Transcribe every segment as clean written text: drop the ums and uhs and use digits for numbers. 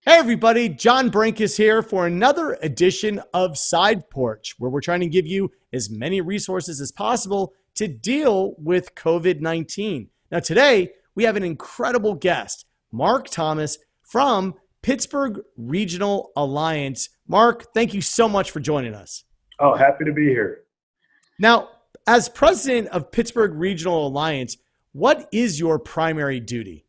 Hey everybody, John Brenkus here for another edition of SidePorch, where we're trying to give you as many resources as possible to deal with COVID-19. Now today, we have an incredible guest, Mark Thomas from Pittsburgh Regional Alliance. Mark, thank you so much for joining us. Oh, happy to be here. Now, as president of Pittsburgh Regional Alliance, what is your primary duty?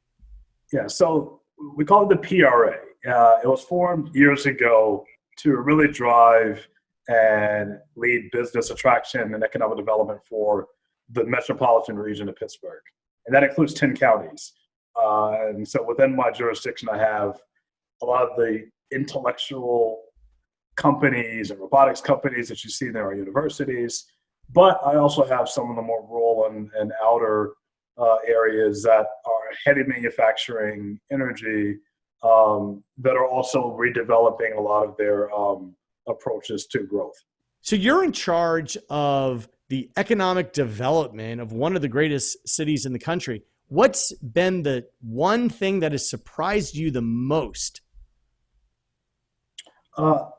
Yeah, so we call it the PRA. It was formed years ago to really drive and lead business attraction and economic development for the metropolitan region of Pittsburgh. And that includes 10 counties. And so within my jurisdiction, I have a lot of the intellectual companies and robotics companies that you see there are universities. But I also have some of the more rural and outer areas that are heavy manufacturing, energy, that are also redeveloping a lot of their approaches to growth. So you're in charge of the economic development of one of the greatest cities in the country. What's been the one thing that has surprised you the most? I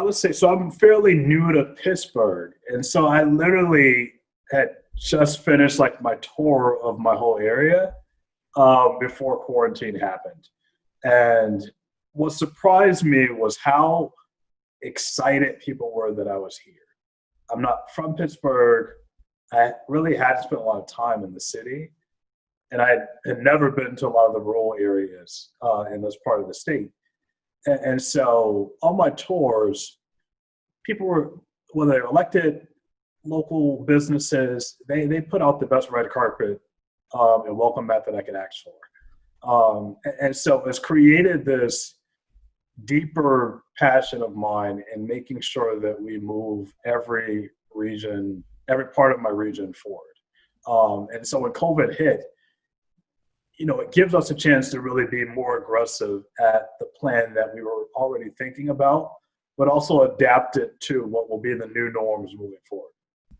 would say, so I'm fairly new to Pittsburgh. And so I literally had just finished like my tour of my whole area before quarantine happened. And what surprised me was how excited people were that I was here. I'm not from Pittsburgh. I really hadn't spent a lot of time in the city. And I had never been to a lot of the rural areas in this part of the state. And so on my tours, people were, whether they're elected, local businesses, they put out the best red carpet and welcome mat that I could ask for. And so it's created this deeper passion of mine in making sure that we move every region, every part of my region forward. And so when COVID hit, it gives us a chance to really be more aggressive at the plan that we were already thinking about, but also adapt it to what will be the new norms moving forward.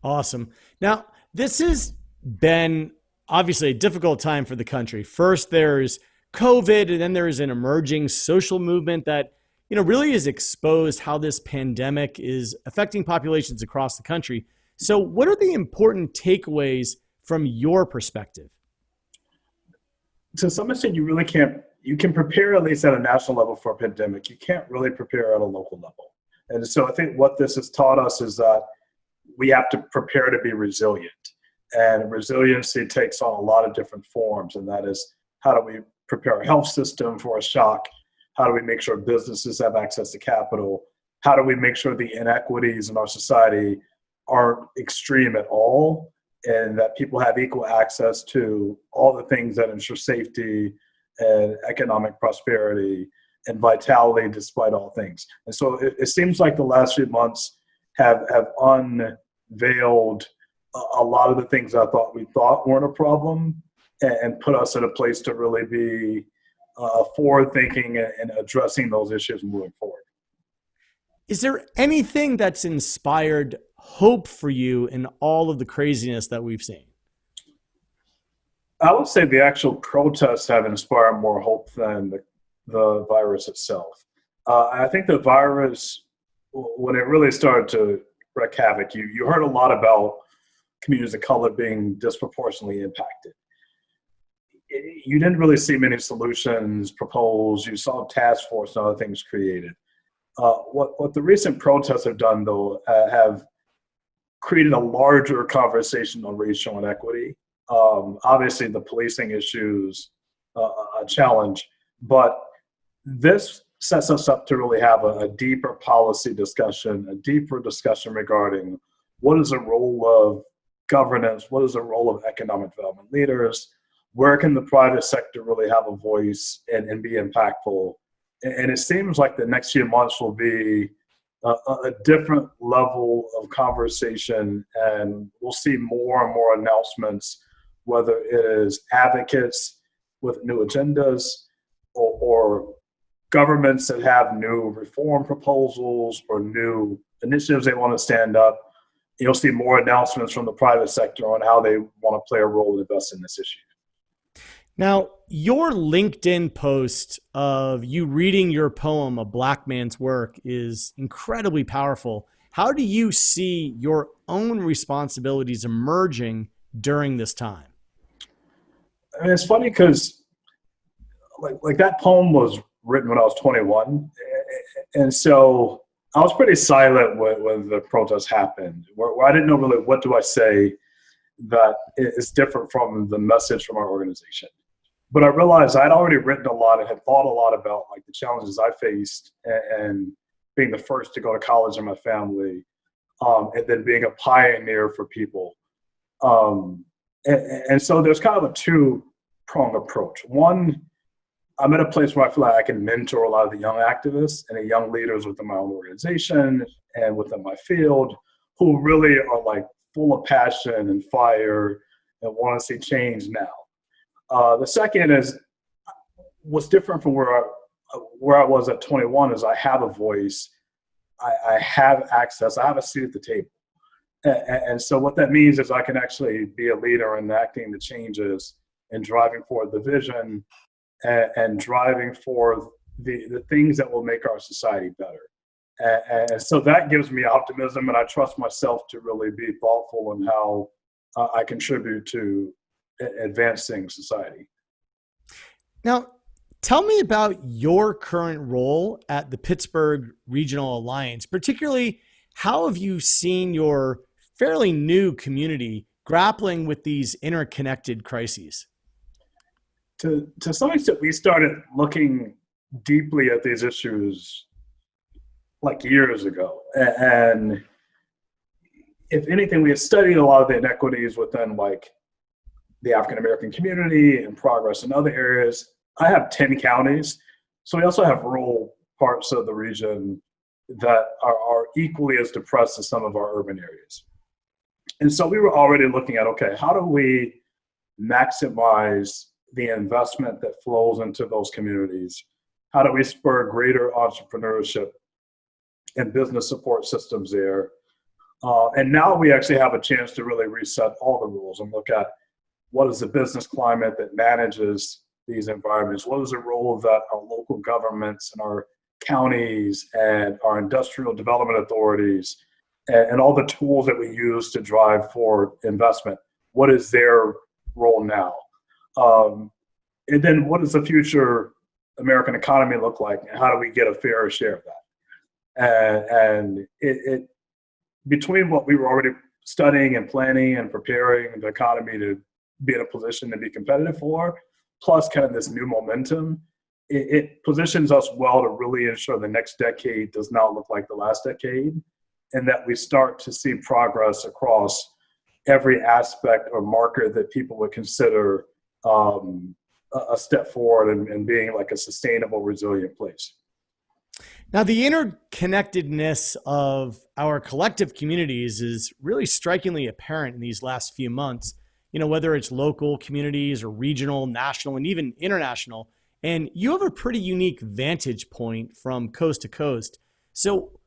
Awesome. Now, this has been obviously a difficult time for the country. First, there's COVID, and then there's an emerging social movement that, really has exposed how this pandemic is affecting populations across the country. So what are the important takeaways from your perspective? To some extent, you can prepare at least at a national level for a pandemic. You can't really prepare at a local level. And so I think what this has taught us is that we have to prepare to be resilient. And resiliency takes on a lot of different forms. And that is, how do we prepare our health system for a shock? How do we make sure businesses have access to capital? How do we make sure the inequities in our society aren't extreme at all, and that people have equal access to all the things that ensure safety and economic prosperity and vitality despite all things? And so it seems like the last few months have unveiled a lot of the things I thought we thought weren't a problem, and put us in a place to really be forward thinking and addressing those issues moving forward. Is there anything that's inspired hope for you in all of the craziness that we've seen? I would say the actual protests have inspired more hope than the virus itself. I think the virus, when it really started to wreak havoc, you heard a lot about communities of color being disproportionately impacted. You didn't really see many solutions proposed. You saw a task force and other things created. What the recent protests have done, though, have created a larger conversation on racial inequity. Obviously, the policing issues a challenge, but this sets us up to really have a deeper policy discussion, a deeper discussion regarding what is the role of governance, what is the role of economic development leaders, where can the private sector really have a voice and be impactful. And it seems like the next few months will be a different level of conversation, and we'll see more and more announcements, whether it is advocates with new agendas or governments that have new reform proposals or new initiatives they want to stand up. You'll see more announcements from the private sector on how they want to play a role and invest in this issue. Now, your LinkedIn post of you reading your poem, A Black Man's Work, is incredibly powerful. How do you see your own responsibilities emerging during this time? I mean, it's funny because like that poem was written when I was 21, and so I was pretty silent when the protest happened, where I didn't know really what do I say that is different from the message from our organization. But I realized I'd already written a lot and had thought a lot about like the challenges I faced and being the first to go to college in my family, and then being a pioneer for people. Um, and so there's kind of a two-prong approach. One, I'm at a place where I feel like I can mentor a lot of the young activists and the young leaders within my own organization and within my field who really are like full of passion and fire and want to see change now. The second is what's different from where I was at 21 is I have a voice, I have access, I have a seat at the table. And so what that means is I can actually be a leader in enacting the changes and driving forward the vision and driving forward the things that will make our society better. And so that gives me optimism, and I trust myself to really be thoughtful in how I contribute to advancing society. Now, tell me about your current role at the Pittsburgh Regional Alliance. Particularly, how have you seen your fairly new community grappling with these interconnected crises? To some extent, we started looking deeply at these issues like years ago. And if anything, we had studied a lot of the inequities within like the African American community and progress in other areas. I have 10 counties. So we also have rural parts of the region that are equally as depressed as some of our urban areas. And so we were already looking at, okay, how do we maximize the investment that flows into those communities? How do we spur greater entrepreneurship and business support systems there? And now we actually have a chance to really reset all the rules and look at what is the business climate that manages these environments? What is the role that our local governments and our counties and our industrial development authorities and all the tools that we use to drive forward investment, what is their role now? And then what does the future American economy look like, and how do we get a fairer share of that? And it between what we were already studying and planning and preparing the economy to be in a position to be competitive for, plus kind of this new momentum, it positions us well to really ensure the next decade does not look like the last decade, and that we start to see progress across every aspect or marker that people would consider a step forward and being like a sustainable, resilient place. Now, the interconnectedness of our collective communities is really strikingly apparent in these last few months, whether it's local communities or regional, national, and even international. And you have a pretty unique vantage point from coast to coast. So,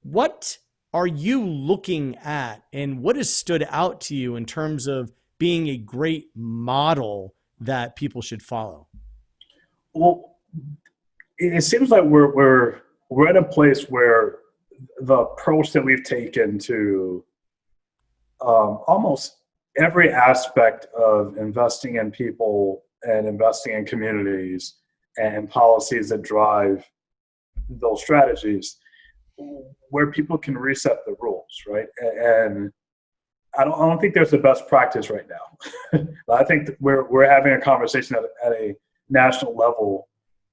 what are you looking at, and what has stood out to you in terms of being a great model that people should follow? Well, it seems like we're at a place where the approach that we've taken to almost every aspect of investing in people and investing in communities and policies that drive those strategies, where people can reset the rules, right? And I don't think there's a best practice right now. I think that we're having a conversation at a national level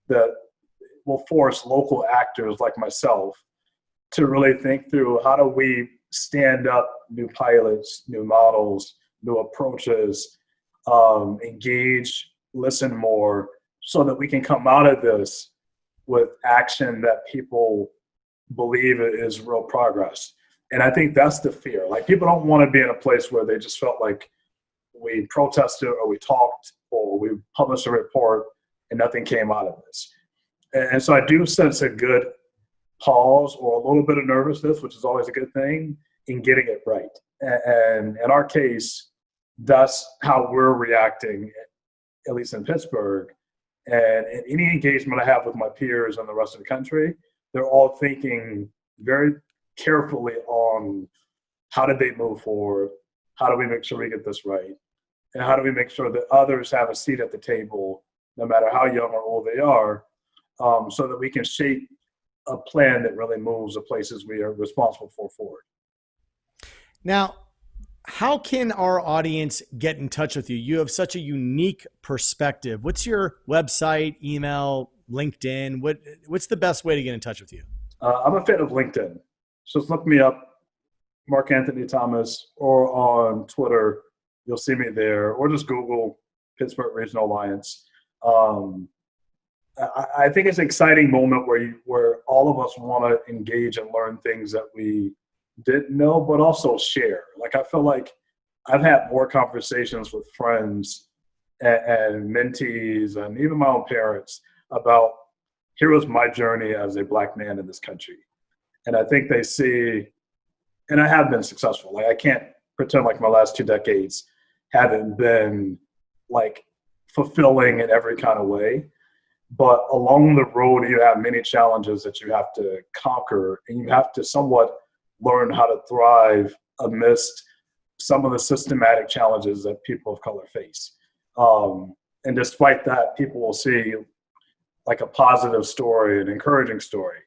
that will force local actors like myself to really think through how do we stand up new pilots, new models, new approaches, engage, listen more, so that we can come out of this with action that people believe is real progress. And I think that's the fear. Like, people don't want to be in a place where they just felt like we protested or we talked or we published a report and nothing came out of this. And so I do sense a good pause or a little bit of nervousness, which is always a good thing, in getting it right. And in our case, that's how we're reacting. at least in Pittsburgh. And in any engagement I have with my peers and the rest of the country, they're all thinking very carefully on how did they move forward? How do we make sure we get this right? And how do we make sure that others have a seat at the table, no matter how young or old they are, so that we can shape a plan that really moves the places we are responsible for forward. Now, how can our audience get in touch with you? You have such a unique perspective. What's your website, email, LinkedIn? What's the best way to get in touch with you? I'm a fan of LinkedIn. So just look me up, Mark Anthony Thomas, or on Twitter. You'll see me there, or just Google Pittsburgh Regional Alliance. I think it's an exciting moment where all of us want to engage and learn things that we didn't know, but also share. Like, I feel like I've had more conversations with friends and mentees and even my own parents about, here was my journey as a Black man in this country. And I think they see, and I have been successful. Like, I can't pretend like my last 2 decades haven't been like fulfilling in every kind of way. But along the road, you have many challenges that you have to conquer, and you have to somewhat learn how to thrive amidst some of the systematic challenges that people of color face. And despite that, people will see like a positive story, an encouraging story.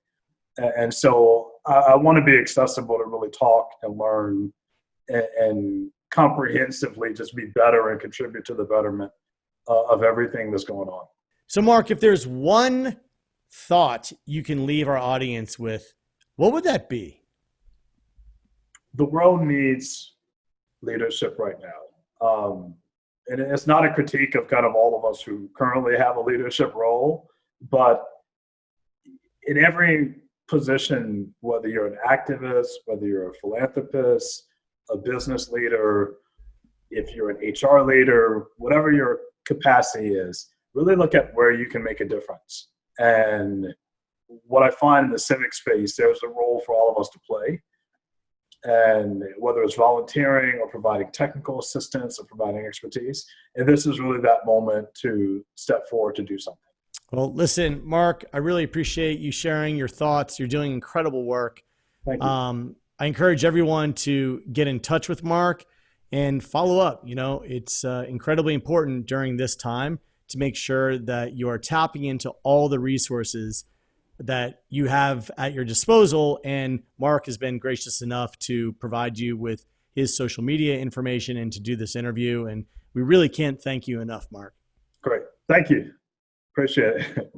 And so I want to be accessible to really talk and learn and comprehensively just be better and contribute to the betterment of everything that's going on. So, Mark, if there's one thought you can leave our audience with, what would that be? The world needs leadership right now. And it's not a critique of kind of all of us who currently have a leadership role, but in every position, whether you're an activist, whether you're a philanthropist, a business leader, if you're an HR leader, whatever your capacity is, really look at where you can make a difference. And what I find in the civic space, there's a role for all of us to play. And whether it's volunteering or providing technical assistance or providing expertise, and this is really that moment to step forward to do something. Well, listen, Mark, I really appreciate you sharing your thoughts. You're doing incredible work. Thank you. I encourage everyone to get in touch with Mark and follow up. You know, it's incredibly important during this time to make sure that you are tapping into all the resources that you have at your disposal. And Mark has been gracious enough to provide you with his social media information and to do this interview. And we really can't thank you enough, Mark. Great. Thank you. Appreciate it.